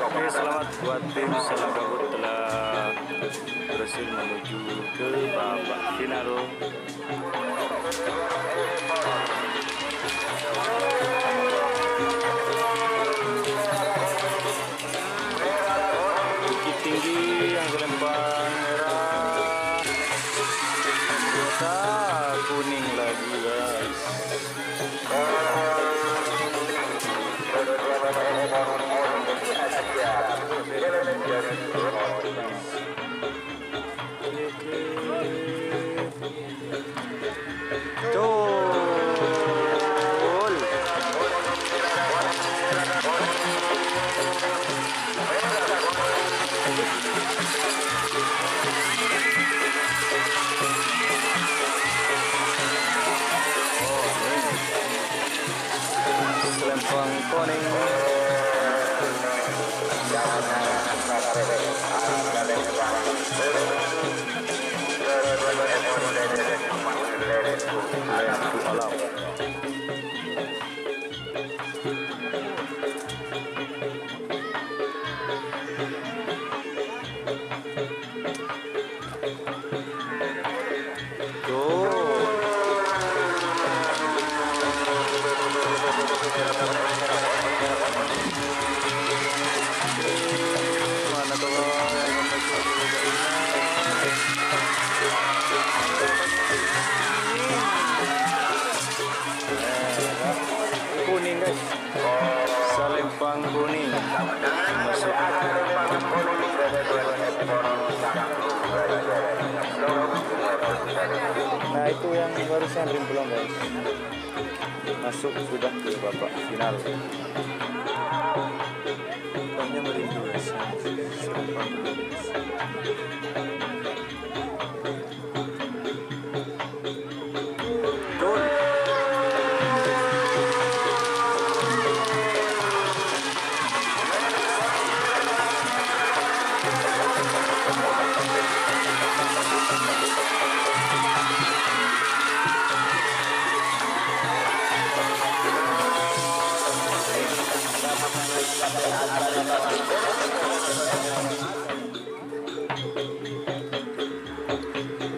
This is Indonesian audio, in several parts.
Oke, selamat buat tim Selangkabut telah berhasil menuju ke babak final. Bukit Tinggi yang gelembang merah, biasa kuning lagi guys. Selempang kuning. Kuning guys, Selempang kuning masuk. Nah itu yang barusan rimblong guys, masuk sudah ke babak final. Pokoknya merindu guys. Selempang kuning.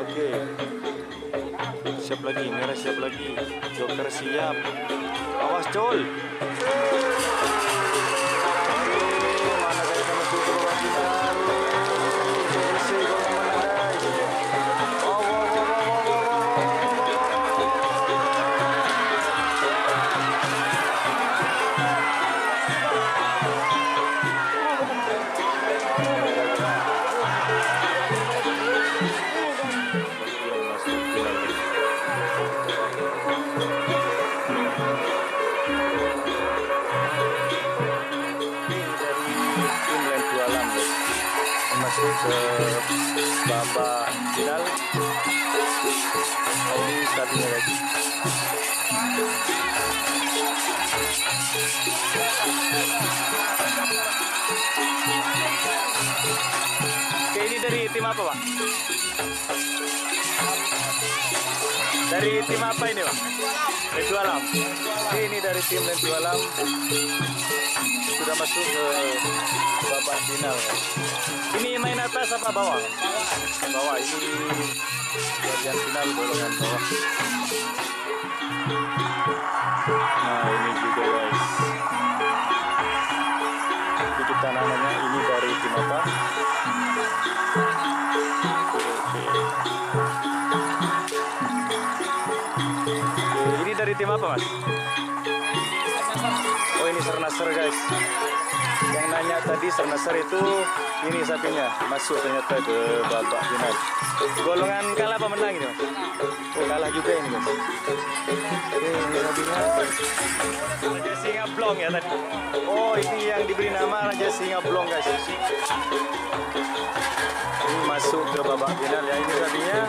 Oke, siap lagi, merah siap lagi, joker siap, awas Col. Mana guys yang masuk ke babak final? Chelsea gol yang mana guys? Masuk ke babak final. Ini startnya lagi. Oke, ini dari tim apa Pak? Dari tim apa ini Pak? Lendu Alam. Oke, ini dari tim Lendu Alam sudah masuk ke babak final. Ini main atas apa bawah? Bawah. Ini bagian final golongan bawah. Nah ini juga guys. Itu kita namanya ini dari tim apa? Oke, ini dari tim apa Mas? Nasr guys. Yang nanya tadi Sir Nasr itu ini sapinya masuk ternyata ke babak final. Golongan kalah apa menang ini mas? Oh kalah juga ini guys. Oke, ini sapinya Raja Singa Blong ya tadi. Oh ini yang diberi nama Raja Singa Blong guys. Ini masuk ke babak final ya, ini sapinya.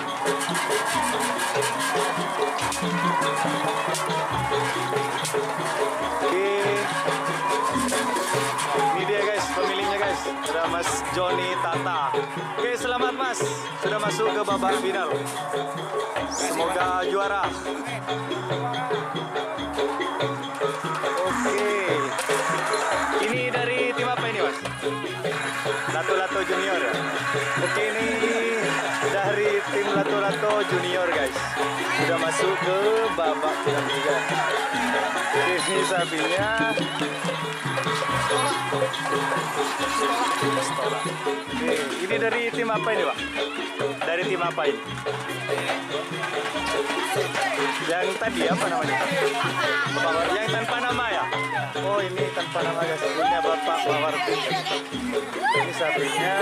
Oke, ini dia guys pemiliknya guys, sudah Mas Joni Tata. Oke, selamat Mas, sudah masuk ke babak final. Semoga juara. Oke, ini dari tim apa ini Mas? Lato-Lato Junior ya. Oke, ini dari tim Lato-Lato Junior guys, sudah masuk ke babak final juga. Ini sapinya. Oke, ini dari tim apa ini Pak? Dari tim apa ini? Yang tadi apa namanya? Yang tanpa nama ya? Oh ini tanpa nama guys, punya Bapak Mawarti. Ini sapinya.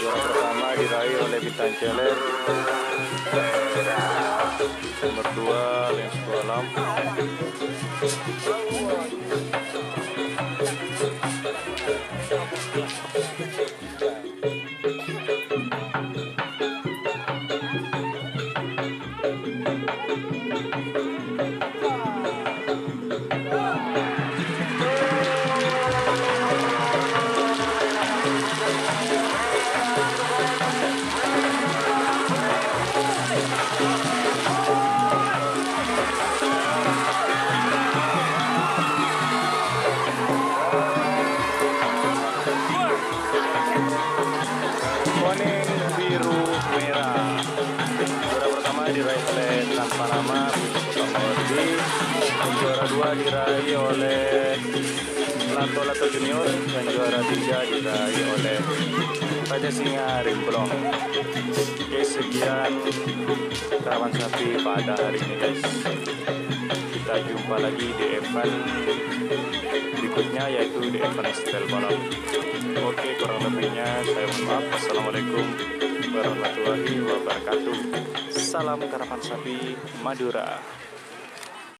Juara pertama diraih oleh Bintang Celer. Nomor 2 Lens Alam. Kuning biru merah. Juara pertama diraih oleh Tanpa Nama Mawarti. Juara 2 diraih oleh Lato-Lato Junior dan juara 3 diraih oleh Raja Singa Rimblong. Oke, sekian karavan sapi pada hari ini guys. Kita jumpa lagi di event berikutnya yaitu di event setel balap. Oke, kurang lebihnya saya mohon maaf. Assalamualaikum warahmatullahi wabarakatuh. Salam karavan sapi Madura.